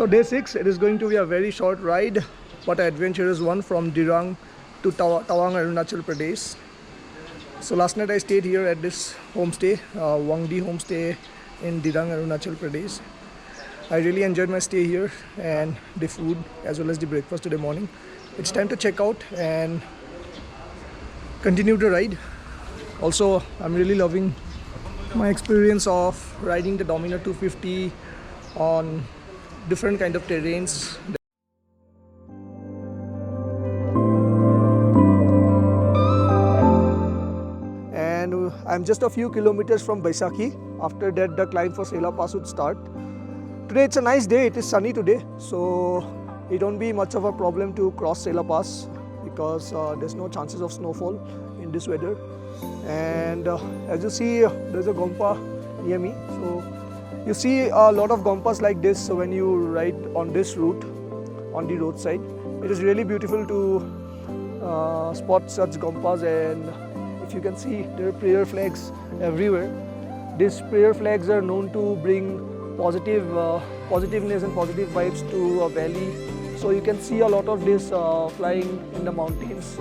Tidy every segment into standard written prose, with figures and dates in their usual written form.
So day 6, it is going to be a very short ride, but an adventurous one from Dirang to Tawang, Arunachal Pradesh. So last night I stayed here at this homestay, Wangdi homestay in Dirang, Arunachal Pradesh. I really enjoyed my stay here and the food as well as the breakfast today morning. It's time to check out and continue the ride. Also, I'm really loving my experience of riding the Dominar 250 on different kind of terrains. And I'm just a few kilometers from Baisakhi. After that, the climb for Sela Pass would start. Today it's a nice day, it is sunny today, so it won't be much of a problem to cross Sela Pass because there's no chances of snowfall in this weather. And as you see, there's a Gompa near me. So you see a lot of Gompas like this when you ride on this route, on the roadside. It is really beautiful to spot such Gompas, and if you can see, there are prayer flags everywhere. These prayer flags are known to bring positiveness and positive vibes to a valley. So you can see a lot of this flying in the mountains.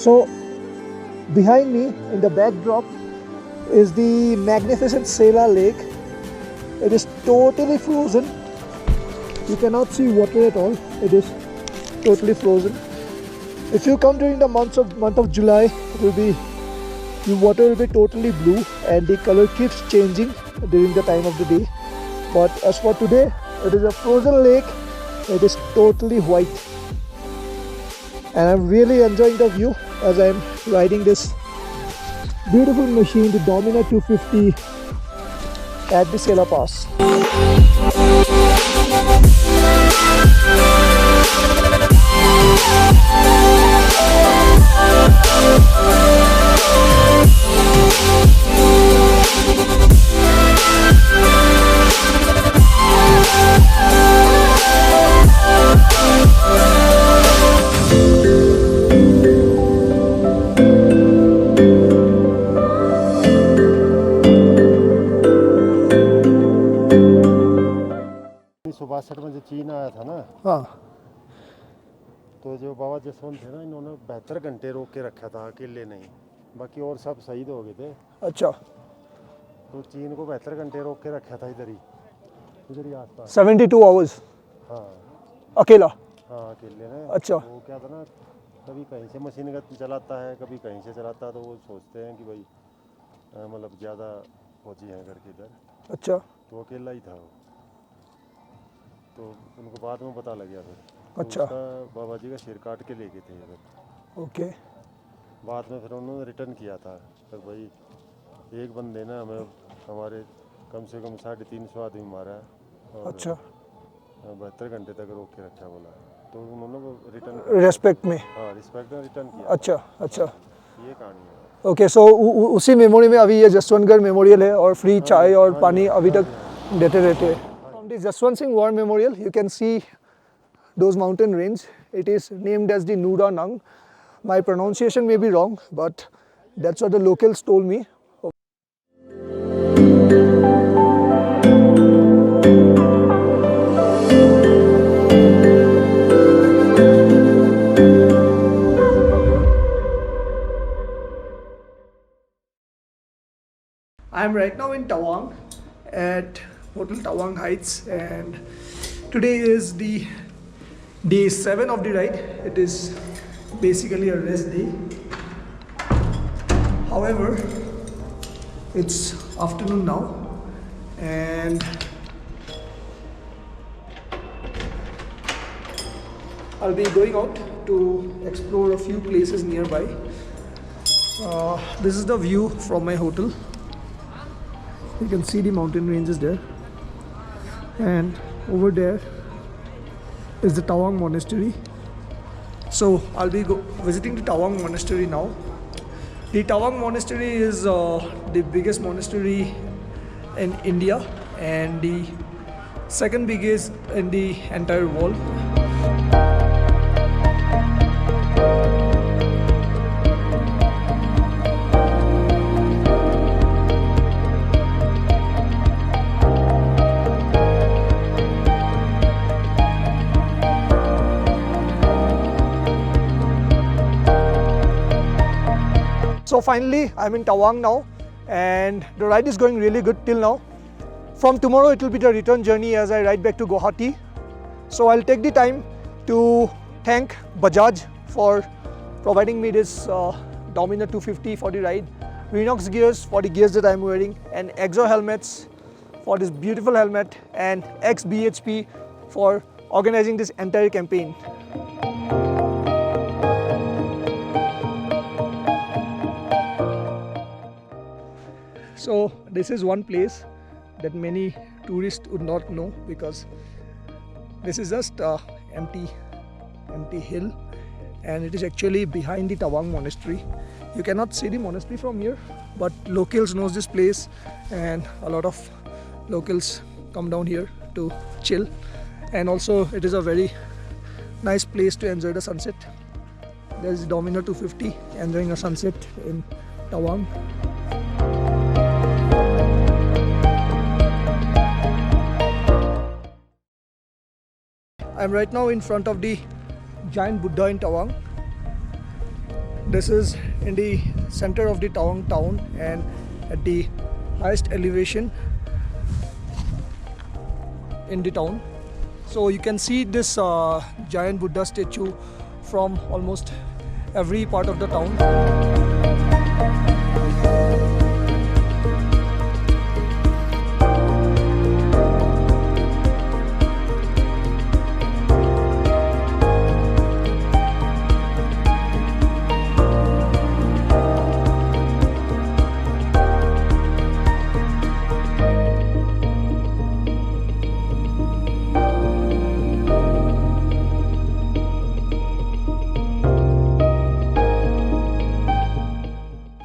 So behind me in the backdrop is the magnificent Sela Lake. It is totally frozen. You cannot see water at all. It is totally frozen. If you come during the month of July, the water will be totally blue and the color keeps changing during the time of the day. But as for today, it is a frozen lake. It is totally white. And I'm really enjoying the view as I'm riding this beautiful machine, the Dominar 250 at the Sela Pass. बासठ में जो चीन आया था ना, हाँ, तो जो बाबा जसवंत थे ना, इन्होंने 72 घंटे रोक के रखा था, अकेले नहीं, बाकी और सब शहीद हो गए थे। अच्छा, तो चीन को 72 घंटे रोक के रखा था इधर ही आसपास। 72 आवर्स। हाँ, अकेला? हाँ, अकेले ने। अच्छा। वो क्या था ना, कभी कहीं से मशीन गन चलाता है, कभी कहीं से चलाता है, तो वो सोचते हैं कि भाई मतलब ज़्यादा फौजी हैं करके इधर। अच्छा। तो अकेला ही था वो, तो उनको बाद में पता लग गया फिर। अच्छा। तो बाबा जी का सिर काट के ले गए थे इधर। ओके। बाद में फिर उन्होंने रिटर्न किया था, फिर भाई एक बंदे ने हमें हमारे कम से कम 350 आदमी मारा है। अच्छा। 72 घंटे तक रोक के रखा बोला, तो उन्होंने वो रिटर्न रेस्पेक्ट में? हाँ, रिस्पेक्ट में रिटर्न किया। अच्छा अच्छा, ये कहानी है। ओके। सो उसी मेमोरी में अभी ये जसवंतगढ़ मेमोरियल है और फ्री चाय और पानी अभी तक देते रहते हैं। From the Jaswant Singh War Memorial, you can see those mountain range. It is named as the Nuda Nang. My pronunciation may be wrong, but that's what the locals told me. I am right now in Tawang at Hotel Tawang Heights, and today is the day 7 of the ride. It is basically a rest day. However, it's afternoon now, and I'll be going out to explore a few places nearby. This is the view from my hotel. You can see the mountain ranges there, and over there is the Tawang Monastery. So I'll be visiting the Tawang Monastery now. The Tawang Monastery is the biggest monastery in India and the second biggest in the entire world. So finally, I'm in Tawang now, and the ride is going really good till now. From tomorrow, it will be the return journey as I ride back to Guwahati. So I'll take the time to thank Bajaj for providing me this Dominar 250 for the ride, Renox gears for the gears that I'm wearing, and Exo helmets for this beautiful helmet, and ex-BHP for organizing this entire campaign. So this is one place that many tourists would not know, because this is just empty hill, and it is actually behind the Tawang Monastery. You cannot see the monastery from here, but locals knows this place, and a lot of locals come down here to chill, and also it is a very nice place to enjoy the sunset. There is Dominar 250 enjoying a sunset in Tawang. I'm right now in front of the giant Buddha in Tawang. This is in the center of the Tawang town and at the highest elevation in the town. So you can see this giant Buddha statue from almost every part of the town.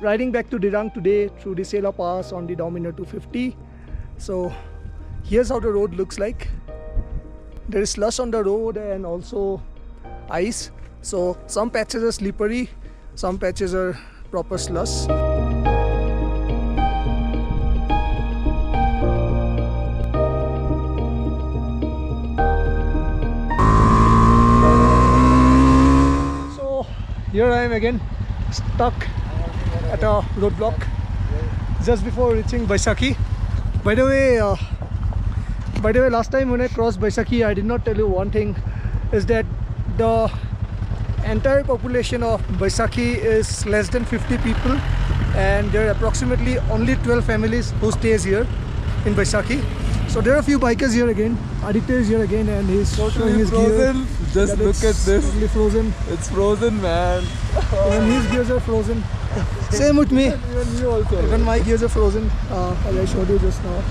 Riding back to Dirang today through the Sela Pass on the Dominar 250. So here's how the road looks like. There is slush on the road and also ice. So some patches are slippery, some patches are proper slush. So here I am again, stuck at a roadblock just before reaching Baisakhi. By the way, last time when I crossed Baisakhi, I did not tell you one thing, is that the entire population of Baisakhi is less than 50 people, and there are approximately only 12 families who stays here in Baisakhi. So there are a few bikers here again. Aditya is here again, and he's showing his frozen. gear. Just look at this. Totally frozen. It's frozen, man. Even his gears are frozen. Same with me. Even you also. Even my gears are frozen, as I showed you just now.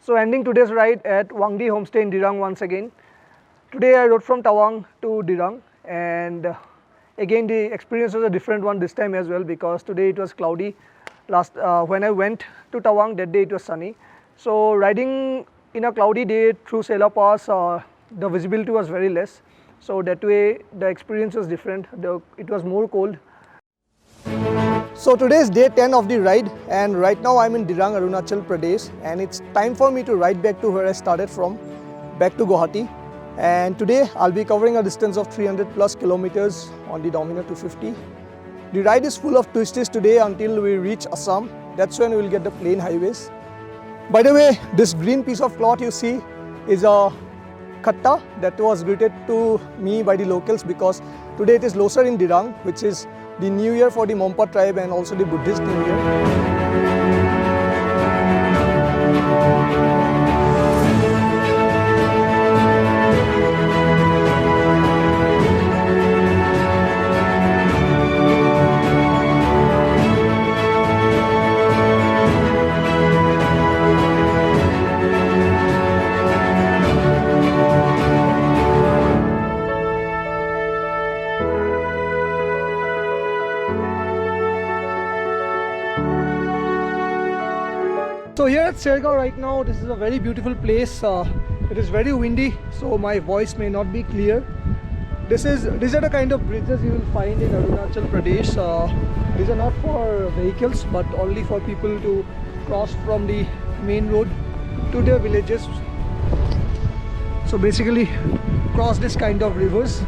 So ending today's ride at Wangdi Homestay in Dirang once again. Today I rode from Tawang to Dirang, and again the experience was a different one this time as well, because today it was cloudy. When I went to Tawang that day it was sunny. So riding in a cloudy day through Sela Pass, the visibility was very less. So that way the experience was different. It was more cold. So today is day 10 of the ride, and right now I'm in Dirang, Arunachal Pradesh, and it's time for me to ride back to where I started from, back to Guwahati. And today I'll be covering a distance of 300 plus kilometers on the Dominar 250. The ride is full of twists today until we reach Assam. That's when we'll get the plain highways. By the way, this green piece of cloth you see is a khatta that was greeted to me by the locals, because today it is Losar in Dirang, which is the new year for the Mompa tribe and also the Buddhist new year. So here at Sergaon right now, this is a very beautiful place. It is very windy, so my voice may not be clear. These are the kind of bridges you will find in Arunachal Pradesh. These are not for vehicles, but only for people to cross from the main road to their villages. So basically cross this kind of rivers,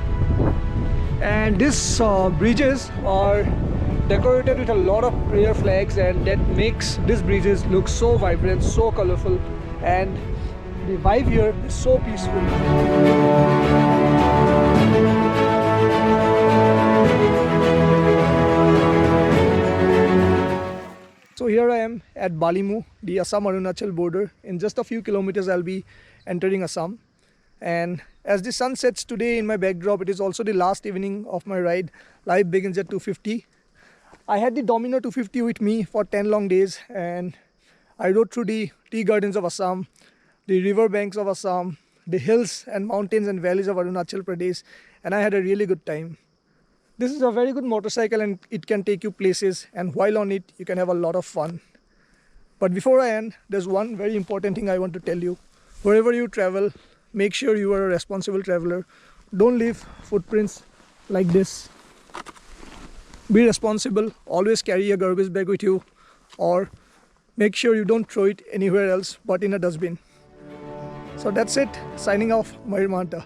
and these bridges are decorated with a lot of prayer flags, and that makes these bridges look so vibrant, so colorful, and the vibe here is so peaceful. So here I am at Balimu, the Assam-Arunachal border. In just a few kilometers I'll be entering Assam. And as the sun sets today in my backdrop, it is also the last evening of my ride. Life begins at 2:50. I had the Dominar 250 with me for 10 long days, and I rode through the tea gardens of Assam, the river banks of Assam, the hills and mountains and valleys of Arunachal Pradesh, and I had a really good time. This is a very good motorcycle, and it can take you places, and while on it you can have a lot of fun. But before I end, there's one very important thing I want to tell you. Wherever you travel, make sure you are a responsible traveler. Don't leave footprints like this. Be responsible, always carry a garbage bag with you, or make sure you don't throw it anywhere else but in a dustbin. So that's it, signing off, Mayur Mahanta.